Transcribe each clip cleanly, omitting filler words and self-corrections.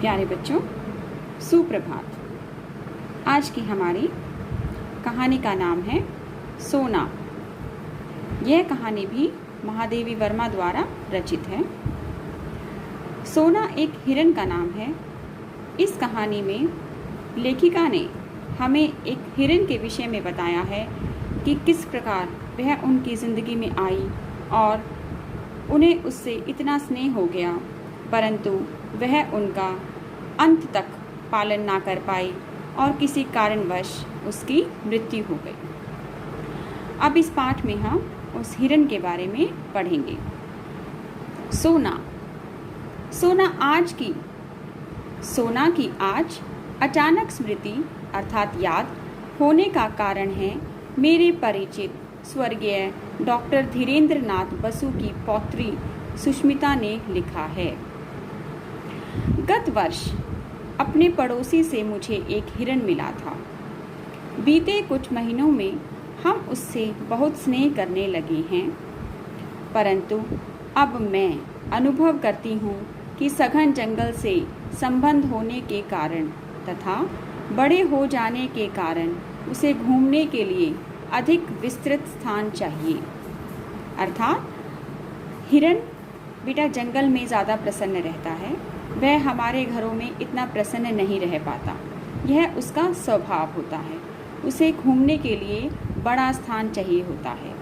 प्यारे बच्चों, सुप्रभात। आज की हमारी कहानी का नाम है सोना। यह कहानी भी महादेवी वर्मा द्वारा रचित है। सोना एक हिरन का नाम है। इस कहानी में लेखिका ने हमें एक हिरन के विषय में बताया है कि किस प्रकार वह उनकी ज़िंदगी में आई और उन्हें उससे इतना स्नेह हो गया, परंतु वह उनका अंत तक पालन ना कर पाई और किसी कारणवश उसकी मृत्यु हो गई। अब इस पाठ में हम उस हिरन के बारे में पढ़ेंगे। सोना की आज अचानक स्मृति अर्थात याद होने का कारण है मेरे परिचित स्वर्गीय डॉक्टर धीरेन्द्र नाथ बसु की पौत्री सुष्मिता ने लिखा है। गत वर्ष अपने पड़ोसी से मुझे एक हिरन मिला था। बीते कुछ महीनों में हम उससे बहुत स्नेह करने लगे हैं, परंतु अब मैं अनुभव करती हूँ कि सघन जंगल से संबंध होने के कारण तथा बड़े हो जाने के कारण उसे घूमने के लिए अधिक विस्तृत स्थान चाहिए। अर्थात हिरन बेटा जंगल में ज़्यादा प्रसन्न रहता है, वह हमारे घरों में इतना प्रसन्न नहीं रह पाता। यह उसका स्वभाव होता है। उसे घूमने के लिए बड़ा स्थान चाहिए होता है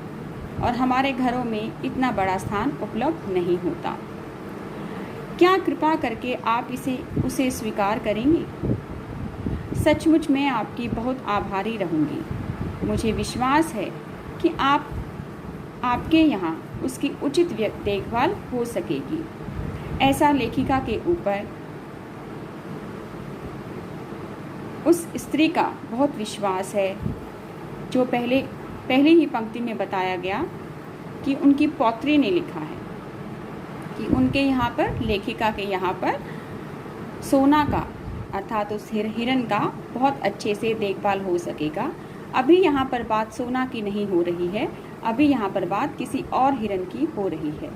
और हमारे घरों में इतना बड़ा स्थान उपलब्ध नहीं होता। क्या कृपा करके आप उसे स्वीकार करेंगे? सचमुच मैं आपकी बहुत आभारी रहूँगी। मुझे विश्वास है कि आपके यहाँ उसकी उचित देखभाल हो सकेगी। ऐसा लेखिका के ऊपर उस स्त्री का बहुत विश्वास है जो पहले ही पंक्ति में बताया गया कि उनकी पौत्री ने लिखा है कि उनके यहाँ पर, लेखिका के यहाँ पर सोना का अर्थात उस हिरन का बहुत अच्छे से देखभाल हो सकेगा। अभी यहाँ पर बात सोना की नहीं हो रही है, अभी यहाँ पर बात किसी और हिरन की हो रही है।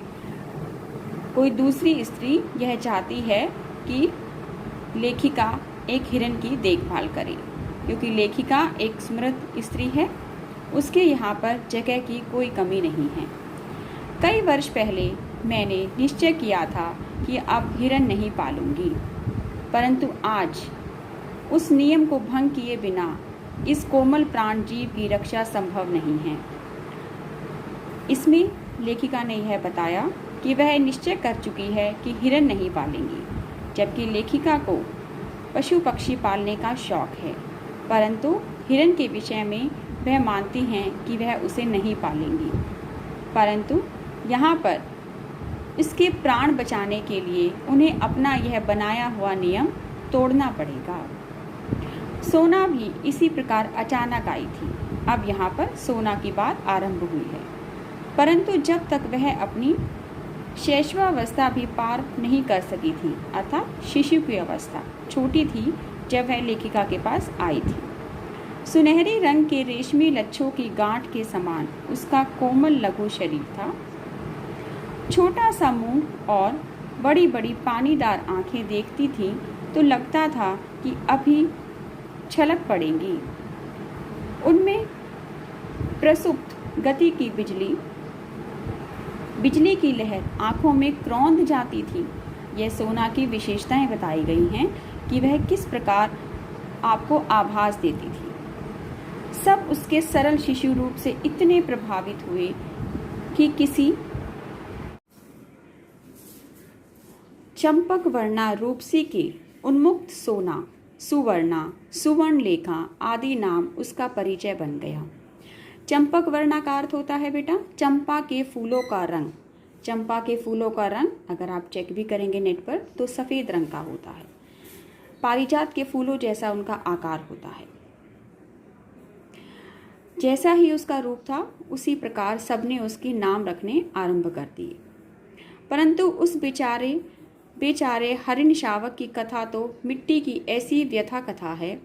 कोई दूसरी स्त्री यह चाहती है कि लेखिका एक हिरन की देखभाल करे, क्योंकि लेखिका एक समृद्ध स्त्री है, उसके यहाँ पर जगह की कोई कमी नहीं है। कई वर्ष पहले मैंने निश्चय किया था कि अब हिरन नहीं पालूंगी, परंतु आज उस नियम को भंग किए बिना इस कोमल प्राण जीव की रक्षा संभव नहीं है। इसमें लेखिका ने यह बताया कि वह निश्चय कर चुकी है कि हिरन नहीं पालेंगी, जबकि लेखिका को पशु पक्षी पालने का शौक है, परंतु हिरन के विषय में वह मानती हैं कि वह उसे नहीं पालेंगी। परंतु यहाँ पर इसके प्राण बचाने के लिए उन्हें अपना यह बनाया हुआ नियम तोड़ना पड़ेगा। सोना भी इसी प्रकार अचानक आई थी। अब यहाँ पर सोना की बात आरंभ हुई है, परंतु जब तक वह अपनी शैशवावस्था भी पार नहीं कर सकी थी, अर्थात शिशु की अवस्था, छोटी थी जब वह लेखिका के पास आई थी। सुनहरे रंग के रेशमी लच्छों की गांठ के समान उसका कोमल लघु शरीर था। छोटा सा मुंह और बड़ी बड़ी पानीदार आंखें देखती थीं तो लगता था कि अभी छलक पड़ेंगी। उनमें प्रसुप्त गति की बिजली की लहर आंखों में क्रोंद जाती थी। यह सोना की विशेषताएं बताई गई हैं कि वह किस प्रकार आपको आभास देती थी। सब उसके सरल शिशु रूप से इतने प्रभावित हुए कि किसी चंपक वर्णा रूपसी के उन्मुक्त सोना, सुवर्णा, सुवर्णलेखा आदि नाम उसका परिचय बन गया। चंपक वर्णा का अर्थ होता है बेटा चंपा के फूलों का रंग। चंपा के फूलों का रंग अगर आप चेक भी करेंगे नेट पर तो सफ़ेद रंग का होता है। पारिजात के फूलों जैसा उनका आकार होता है। जैसा ही उसका रूप था उसी प्रकार सबने उसके नाम रखने आरंभ कर दिए, परंतु उस बेचारे हरिण शावक की कथा तो मिट्टी की ऐसी व्यथा कथा है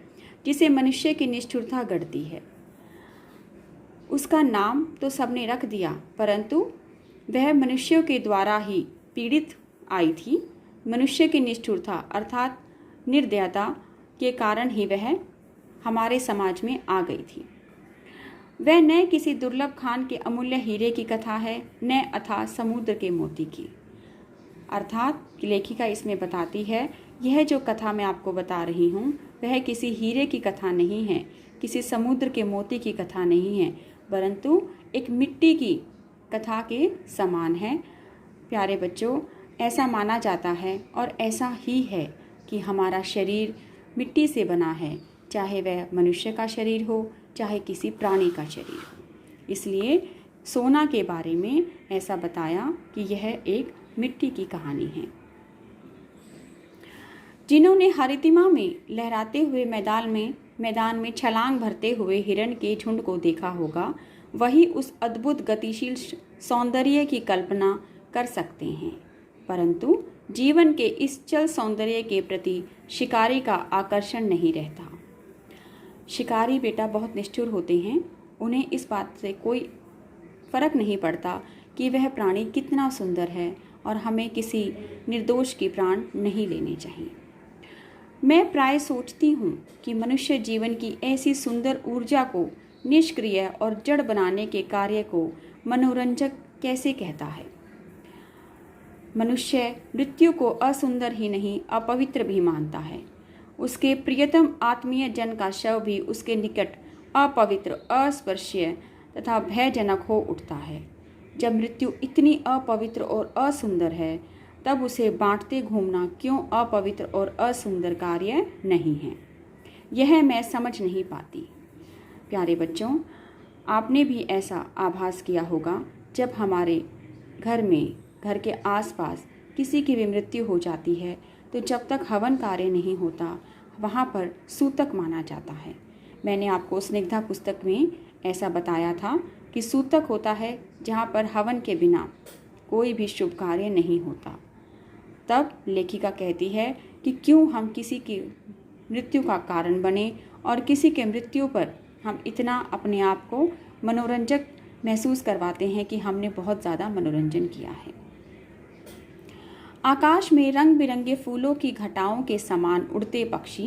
जिसे मनुष्य की निष्ठुरता गढ़ती है। उसका नाम तो सबने रख दिया, परंतु वह मनुष्यों के द्वारा ही पीड़ित आई थी। मनुष्य की निष्ठुरता अर्थात निर्दयता के कारण ही वह हमारे समाज में आ गई थी। वह न किसी दुर्लभ खान के अमूल्य हीरे की कथा है, न अथाह समुद्र के मोती की। अर्थात लेखिका इसमें बताती है, यह जो कथा मैं आपको बता रही हूँ वह किसी हीरे की कथा नहीं है, किसी समुद्र के मोती की कथा नहीं है, परंतु एक मिट्टी की कथा के समान है। प्यारे बच्चों, ऐसा माना जाता है और ऐसा ही है कि हमारा शरीर मिट्टी से बना है, चाहे वह मनुष्य का शरीर हो, चाहे किसी प्राणी का शरीर हो। इसलिए सोना के बारे में ऐसा बताया कि यह एक मिट्टी की कहानी है। जिन्होंने हरितिमा में लहराते हुए मैदान में छलांग भरते हुए हिरण के झुंड को देखा होगा, वही उस अद्भुत गतिशील सौंदर्य की कल्पना कर सकते हैं। परंतु जीवन के इस चल सौंदर्य के प्रति शिकारी का आकर्षण नहीं रहता। शिकारी बेटा बहुत निष्ठुर होते हैं, उन्हें इस बात से कोई फर्क नहीं पड़ता कि वह प्राणी कितना सुंदर है और हमें किसी निर्दोष की प्राण नहीं लेने चाहिए। मैं प्राय सोचती हूँ कि मनुष्य जीवन की ऐसी सुंदर ऊर्जा को निष्क्रिय और जड़ बनाने के कार्य को मनोरंजक कैसे कहता है। मनुष्य मृत्यु को असुंदर ही नहीं अपवित्र भी मानता है। उसके प्रियतम आत्मीय जन का शव भी उसके निकट अपवित्र, अस्पर्शीय तथा भयजनक हो उठता है। जब मृत्यु इतनी अपवित्र और असुंदर है, तब उसे बांटते घूमना क्यों अपवित्र और असुंदर कार्य नहीं है, यह मैं समझ नहीं पाती। प्यारे बच्चों, आपने भी ऐसा आभास किया होगा जब हमारे घर के आसपास किसी की भी मृत्यु हो जाती है, तो जब तक हवन कार्य नहीं होता वहाँ पर सूतक माना जाता है। मैंने आपको स्निग्धा पुस्तक में ऐसा बताया था कि सूतक होता है जहाँ पर हवन के बिना कोई भी शुभ कार्य नहीं होता। तब लेखिका कहती है कि क्यों हम किसी की मृत्यु का कारण बने और किसी के मृत्यु पर हम इतना अपने आप को मनोरंजक महसूस करवाते हैं कि हमने बहुत ज़्यादा मनोरंजन किया है। आकाश में रंग बिरंगे फूलों की घटाओं के समान उड़ते पक्षी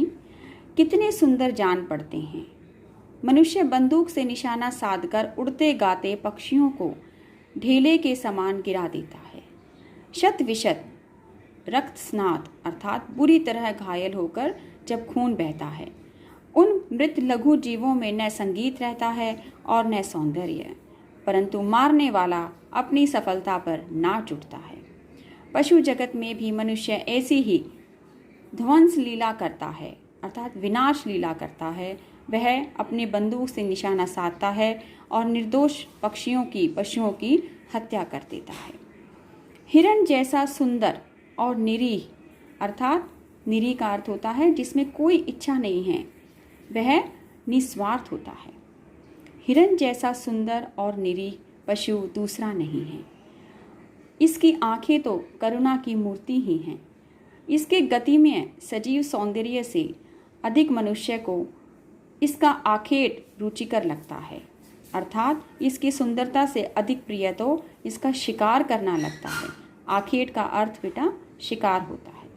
कितने सुंदर जान पड़ते हैं। मनुष्य बंदूक से निशाना साधकर उड़ते गाते पक्षियों को ढेले के समान गिरा देता है। शत विशत रक्त स्नात अर्थात बुरी तरह घायल होकर जब खून बहता है, उन मृत लघु जीवों में न संगीत रहता है और न सौंदर्य, परंतु मारने वाला अपनी सफलता पर नाच उठता है। पशु जगत में भी मनुष्य ऐसी ही ध्वंस लीला करता है अर्थात विनाश लीला करता है। वह अपनी बंदूक से निशाना साधता है और निर्दोष पशुओं की हत्या कर देता है। हिरण जैसा सुंदर और निरीह अर्थात निरीह का अर्थ होता है जिसमें कोई इच्छा नहीं है, वह निस्वार्थ होता है। हिरण जैसा सुंदर और निरीह पशु दूसरा नहीं है। इसकी आंखें तो करुणा की मूर्ति ही हैं। इसके गति में सजीव सौंदर्य से अधिक मनुष्य को इसका आखेट रुचिकर लगता है, अर्थात इसकी सुंदरता से अधिक प्रिय तो इसका शिकार करना लगता है। आखेट का अर्थ बेटा शिकार होता है।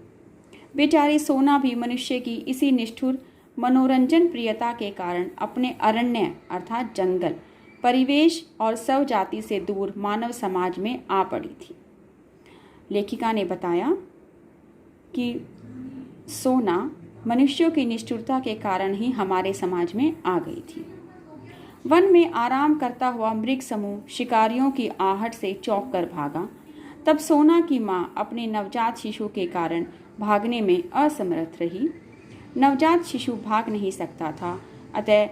बेचारी सोना भी मनुष्य की इसी निष्ठुर मनोरंजन प्रियता के कारण अपने अरण्य अर्थात जंगल, परिवेश और स्व जाति से दूर मानव समाज में आ पड़ी थी। लेखिका ने बताया कि सोना मनुष्यों की निष्ठुरता के कारण ही हमारे समाज में आ गई थी। वन में आराम करता हुआ मृग समूह शिकारियों की आहट से चौंक कर भागा। तब सोना की माँ अपने नवजात शिशु के कारण भागने में असमर्थ रही। नवजात शिशु भाग नहीं सकता था, अतः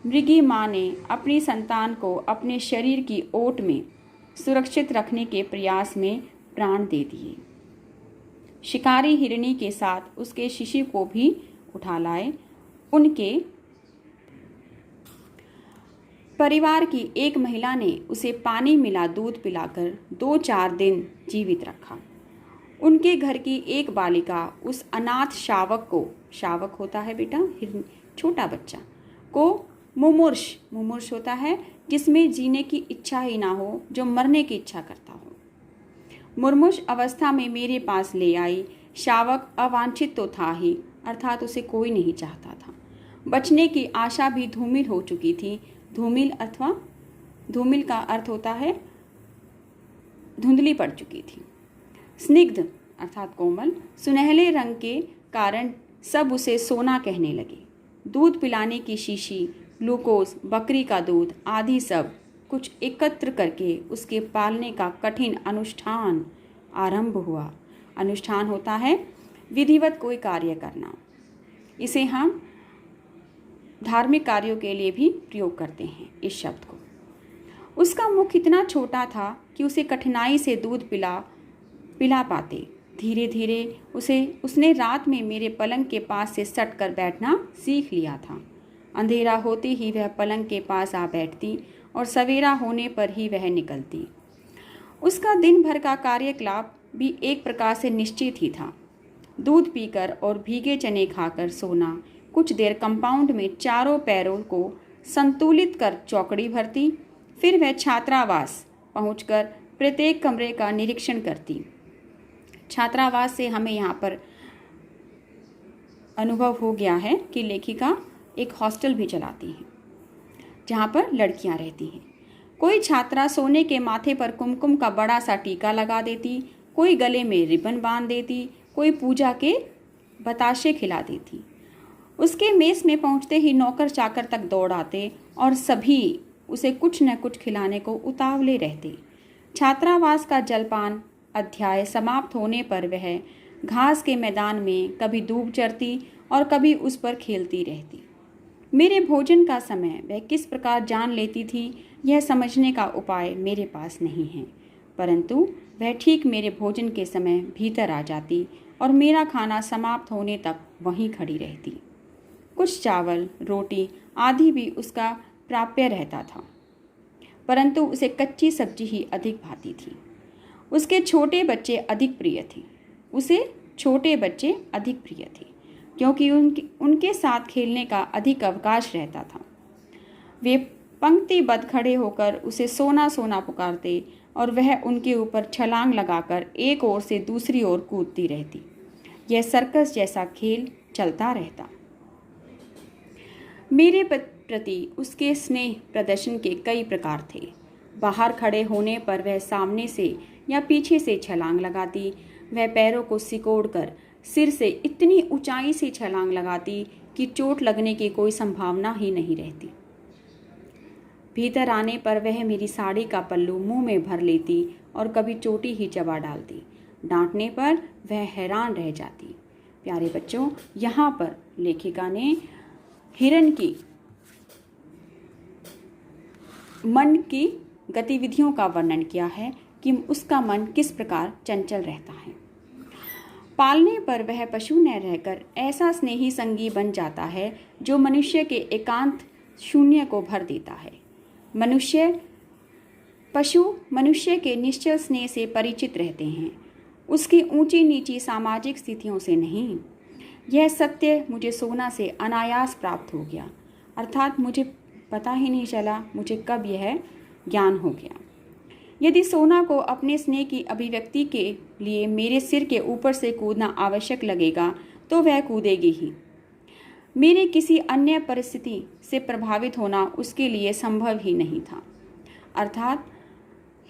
मृगी माँ ने अपनी संतान को अपने शरीर की ओट में सुरक्षित रखने के प्रयास में प्राण दे दिए। शिकारी हिरनी के साथ उसके शिशु को भी उठा लाए। उनके परिवार की एक महिला ने उसे पानी मिला दूध पिलाकर 2-4 दिन जीवित रखा। उनके घर की एक बालिका उस अनाथ शावक होता है बेटा छोटा बच्चा को मुमूर्ष होता है जिसमें जीने की इच्छा ही ना हो, जो मरने की इच्छा करता हो। मुर्मुष अवस्था में मेरे पास ले आई। शावक अवांछित तो था ही, अर्थात उसे कोई नहीं चाहता था। बचने की आशा भी धूमिल हो चुकी थी। धूमिल का अर्थ होता है धुंधली पड़ चुकी थी। स्निग्ध अर्थात कोमल सुनहले रंग के कारण सब उसे सोना कहने लगे। दूध पिलाने की शीशी, ग्लूकोज, बकरी का दूध आदि सब कुछ एकत्र करके उसके पालने का कठिन अनुष्ठान आरंभ हुआ। अनुष्ठान होता है विधिवत कोई कार्य करना। इसे हम धार्मिक कार्यों के लिए भी प्रयोग करते हैं इस शब्द को। उसका मुख इतना छोटा था कि उसे कठिनाई से दूध पिला पाते। धीरे धीरे उसने रात में मेरे पलंग के पास से सट कर बैठना सीख लिया था। अंधेरा होते ही वह पलंग के पास आ बैठती और सवेरा होने पर ही वह निकलती। उसका दिन भर का कार्यकलाप भी एक प्रकार से निश्चित ही था। दूध पीकर और भीगे चने खाकर सोना, कुछ देर कंपाउंड में चारों पैरों को संतुलित कर चौकड़ी भरती, फिर वह छात्रावास पहुंचकर प्रत्येक कमरे का निरीक्षण करती। छात्रावास से हमें यहाँ पर अनुभव हो गया है कि लेखिका एक हॉस्टल भी चलाती हैं जहाँ पर लड़कियाँ रहती हैं। कोई छात्रा सोने के माथे पर कुमकुम का बड़ा सा टीका लगा देती, कोई गले में रिबन बांध देती, कोई पूजा के बताशे खिला देती। उसके मेस में पहुँचते ही नौकर चाकर तक दौड़ आते और सभी उसे कुछ न कुछ खिलाने को उतावले रहते। छात्रावास का जलपान अध्याय समाप्त होने पर वह घास के मैदान में कभी दूब चरती और कभी उस पर खेलती रहती। मेरे भोजन का समय वह किस प्रकार जान लेती थी, यह समझने का उपाय मेरे पास नहीं है, परंतु वह ठीक मेरे भोजन के समय भीतर आ जाती और मेरा खाना समाप्त होने तक वहीं खड़ी रहती। कुछ चावल, रोटी आदि भी उसका प्राप्य रहता था, परंतु उसे कच्ची सब्जी ही अधिक भाती थी। उसे छोटे बच्चे अधिक प्रिय थे क्योंकि उनके साथ खेलने का अधिक अवकाश रहता था। वे पंक्तिबद्ध खड़े होकर उसे सोना सोना पुकारते और वह उनके ऊपर छलांग लगाकर एक ओर से दूसरी ओर कूदती रहती। यह सर्कस जैसा खेल चलता रहता। मेरे प्रति उसके स्नेह प्रदर्शन के कई प्रकार थे। बाहर खड़े होने पर वह सामने से या पीछे से छलांग लगाती। वह पैरों को सिकोड़कर सिर से इतनी ऊंचाई से छलांग लगाती कि चोट लगने की कोई संभावना ही नहीं रहती। भीतर आने पर वह मेरी साड़ी का पल्लू मुंह में भर लेती और कभी चोटी ही चबा डालती। डांटने पर वह हैरान रह जाती। प्यारे बच्चों, यहाँ पर लेखिका ने हिरण की मन की गतिविधियों का वर्णन किया है कि उसका मन किस प्रकार चंचल रहता है। पालने पर वह पशु न रहकर ऐसा स्नेही संगी बन जाता है जो मनुष्य के एकांत शून्य को भर देता है। पशु मनुष्य के निश्चल स्नेह से परिचित रहते हैं, उसकी ऊंची नीची सामाजिक स्थितियों से नहीं। यह सत्य मुझे सोना से अनायास प्राप्त हो गया, अर्थात मुझे पता ही नहीं चला मुझे कब यह ज्ञान हो गया। यदि सोना को अपने स्नेह की अभिव्यक्ति के लिए मेरे सिर के ऊपर से कूदना आवश्यक लगेगा तो वह कूदेगी ही। मेरे किसी अन्य परिस्थिति से प्रभावित होना उसके लिए संभव ही नहीं था। अर्थात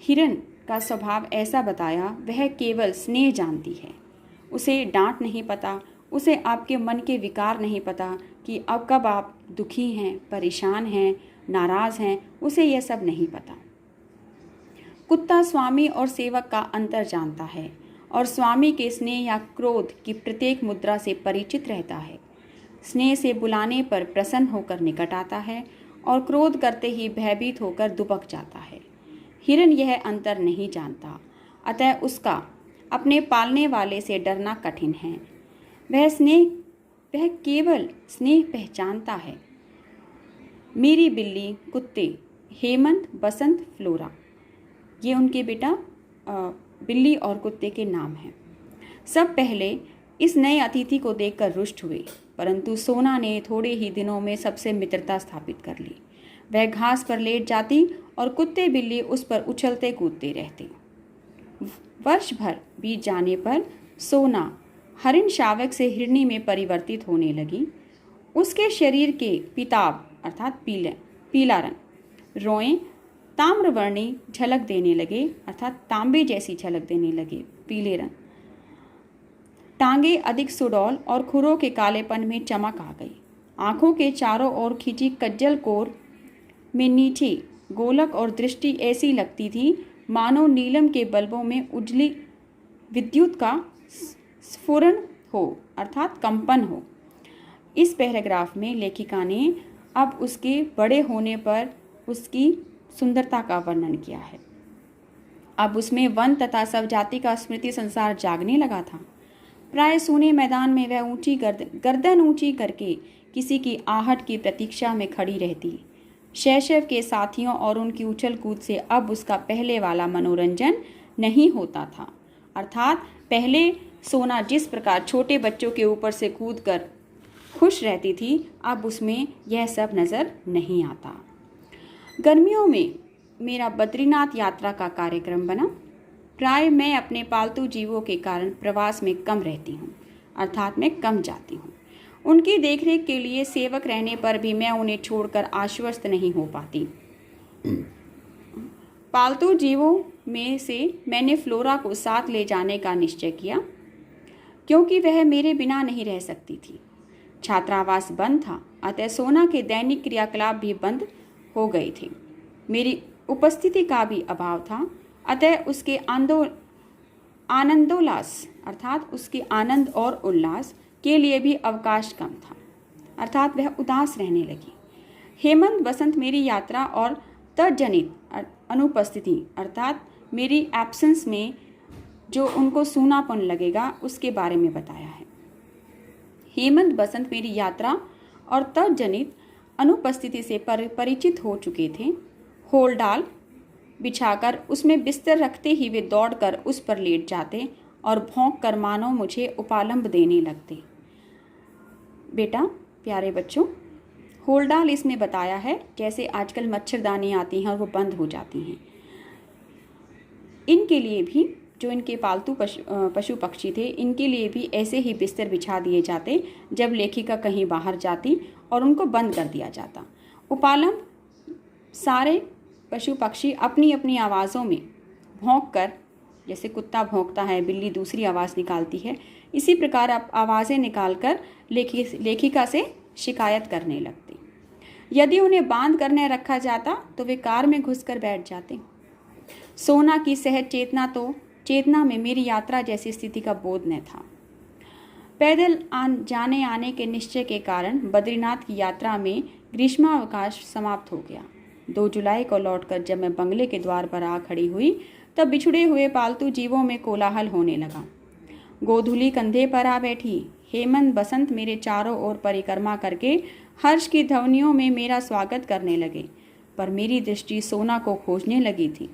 हिरण का स्वभाव ऐसा बताया, वह केवल स्नेह जानती है। उसे डांट नहीं पता, उसे आपके मन के विकार नहीं पता कि अब कब आप दुखी हैं, परेशान हैं, नाराज़ हैं, उसे यह सब नहीं पता। कुत्ता स्वामी और सेवक का अंतर जानता है और स्वामी के स्नेह या क्रोध की प्रत्येक मुद्रा से परिचित रहता है। स्नेह से बुलाने पर प्रसन्न होकर निकट आता है और क्रोध करते ही भयभीत होकर दुबक जाता है। हिरण यह अंतर नहीं जानता, अतः उसका अपने पालने वाले से डरना कठिन है। वह केवल स्नेह पहचानता है। मेरी बिल्ली, कुत्ते हेमंत, बसंत, फ्लोरा, ये उनके बेटा बिल्ली और कुत्ते के नाम हैं। सब पहले इस नए अतिथि को देखकर रुष्ट हुए, परंतु सोना ने थोड़े ही दिनों में सबसे मित्रता स्थापित कर ली। वह घास पर लेट जाती और कुत्ते बिल्ली उस पर उछलते कूदते रहते। वर्ष भर बीत जाने पर सोना हरिण शावक से हिरनी में परिवर्तित होने लगी। उसके शरीर के पीताभ अर्थात पीला रंग, रोएं ताम्रवर्णी झलक देने लगे अर्थात तांबे जैसी झलक देने लगे, पीले रंग। टांगे अधिक सुडौल और खुरों के कालेपन में चमक आ गई। आंखों के चारों ओर खींची कज्जल कोर में नीचे गोलक और दृष्टि ऐसी लगती थी मानो नीलम के बल्बों में उजली विद्युत का स्फुरण हो अर्थात कंपन हो। इस पैराग्राफ में लेखिका ने अब उसके बड़े होने पर उसकी सुंदरता का वर्णन किया है। अब उसमें वन तथा सब जाति का स्मृति संसार जागने लगा था। प्राय सूने मैदान में वह ऊंची गर्दन ऊंची करके किसी की आहट की प्रतीक्षा में खड़ी रहती। शैशव के साथियों और उनकी उछल कूद से अब उसका पहले वाला मनोरंजन नहीं होता था, अर्थात पहले सोना जिस प्रकार छोटे बच्चों के ऊपर से कूद कर खुश रहती थी, अब उसमें यह सब नज़र नहीं आता। गर्मियों में मेरा बद्रीनाथ यात्रा का कार्यक्रम बना। प्राय मैं अपने पालतू जीवों के कारण प्रवास में कम रहती हूँ, अर्थात मैं कम जाती हूँ। उनकी देखरेख के लिए सेवक रहने पर भी मैं उन्हें छोड़कर आश्वस्त नहीं हो पाती। पालतू जीवों में से मैंने फ्लोरा को साथ ले जाने का निश्चय किया, क्योंकि वह मेरे बिना नहीं रह सकती थी। छात्रावास बंद था, अतः सोना के दैनिक क्रियाकलाप भी बंद हो गए थे। मेरी उपस्थिति का भी अभाव था, अतः उसके आनंदोल्लास अर्थात उसके आनंद और उल्लास के लिए भी अवकाश कम था, अर्थात वह उदास रहने लगी। हेमंत बसंत मेरी यात्रा और तजनित अनुपस्थिति अर्थात मेरी एब्सेंस में जो उनको सूनापन लगेगा उसके बारे में बताया है। हेमंत बसंत मेरी यात्रा और तजनित अनुपस्थिति से परिचित हो चुके थे। होल डाल बिछाकर उसमें बिस्तर रखते ही वे दौड़कर उस पर लेट जाते और भौंक कर मानो मुझे उपालंब देने लगते। बेटा प्यारे बच्चों, होल डाल इसमें बताया है जैसे आजकल मच्छरदानी आती हैं और वो बंद हो जाती हैं। इनके लिए भी जो इनके पालतू पशु पक्षी थे, इनके लिए भी ऐसे ही बिस्तर बिछा दिए जाते जब लेखिका कहीं बाहर जाती और उनको बंद कर दिया जाता। उपालंब सारे पशु पक्षी अपनी अपनी आवाज़ों में भौंक कर, जैसे कुत्ता भौंकता है, बिल्ली दूसरी आवाज़ निकालती है, इसी प्रकार आवाज़ें निकालकर लेखिका से शिकायत करने लगती। यदि उन्हें बांध करने रखा जाता तो वे कार में घुसकर बैठ जाते। सोना की सहज चेतना में मेरी यात्रा जैसी स्थिति का बोध न था। पैदल जाने आने के निश्चय के कारण बद्रीनाथ की यात्रा में ग्रीष्मावकाश समाप्त हो गया। 2 जुलाई को लौटकर जब मैं बंगले के द्वार पर आ खड़ी हुई तब बिछुड़े हुए पालतू जीवों में कोलाहल होने लगा। गोधूली कंधे पर आ बैठी। हेमंत बसंत मेरे चारों ओर परिक्रमा करके हर्ष की ध्वनियों में मेरा स्वागत करने लगे, पर मेरी दृष्टि सोना को खोजने लगी थी।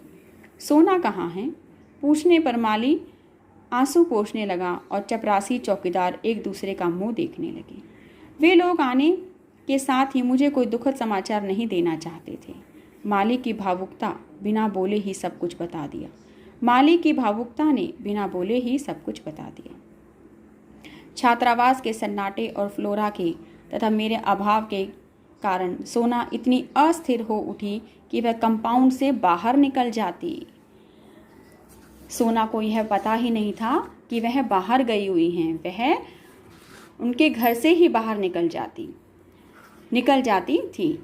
सोना कहाँ है पूछने पर माली आंसू पोंछने लगा और चपरासी चौकीदार एक दूसरे का मुंह देखने लगे। वे लोग आने के साथ ही मुझे कोई दुखद समाचार नहीं देना चाहते थे। माली की भावुकता बिना बोले ही सब कुछ बता दिया। माली की भावुकता ने बिना बोले ही सब कुछ बता दिया। छात्रावास के सन्नाटे और फ्लोरा के तथा मेरे अभाव के कारण सोना इतनी अस्थिर हो उठी कि वह कंपाउंड से बाहर निकल जाती। सोना को यह पता ही नहीं था कि वह बाहर गई हुई हैं। वह उनके घर से ही बाहर निकल जाती थी।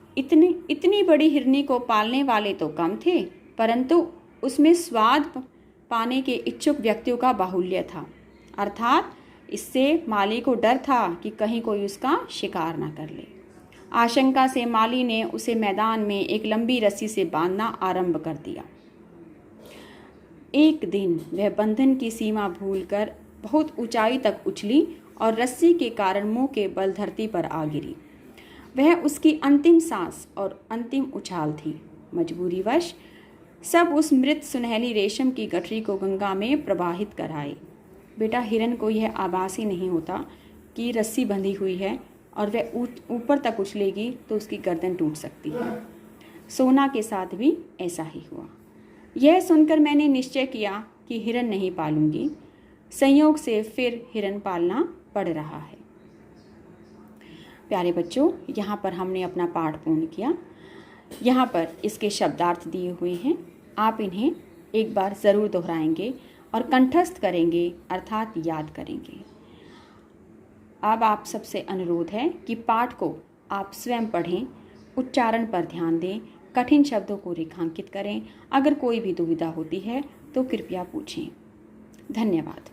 इतनी बड़ी हिरनी को पालने वाले तो कम थे, परंतु उसमें स्वाद पाने के इच्छुक व्यक्तियों का बाहुल्य था। अर्थात इससे माली को डर था कि कहीं कोई उसका शिकार न कर ले। आशंका से माली ने उसे मैदान में एक लंबी रस्सी से बांधना आरंभ कर दिया। एक दिन वह बंधन की सीमा भूलकर बहुत ऊंचाई तक उछली और रस्सी के कारण मुंह के बल धरती पर आ गिरी। वह उसकी अंतिम सांस और अंतिम उछाल थी। मजबूरीवश सब उस मृत सुनहली रेशम की गठरी को गंगा में प्रवाहित कराए। बेटा, हिरन को यह आभास ही नहीं होता कि रस्सी बंधी हुई है और वह ऊपर तक उछलेगी तो उसकी गर्दन टूट सकती है। सोना के साथ भी ऐसा ही हुआ। यह सुनकर मैंने निश्चय किया कि हिरन नहीं पालूंगी। संयोग से फिर हिरन पालना पड़ रहा है। प्यारे बच्चों, यहाँ पर हमने अपना पाठ पूर्ण किया। यहाँ पर इसके शब्दार्थ दिए हुए हैं, आप इन्हें एक बार ज़रूर दोहराएंगे और कंठस्थ करेंगे अर्थात याद करेंगे। अब आप सबसे अनुरोध है कि पाठ को आप स्वयं पढ़ें, उच्चारण पर ध्यान दें, कठिन शब्दों को रेखांकित करें। अगर कोई भी दुविधा होती है तो कृपया पूछें। धन्यवाद।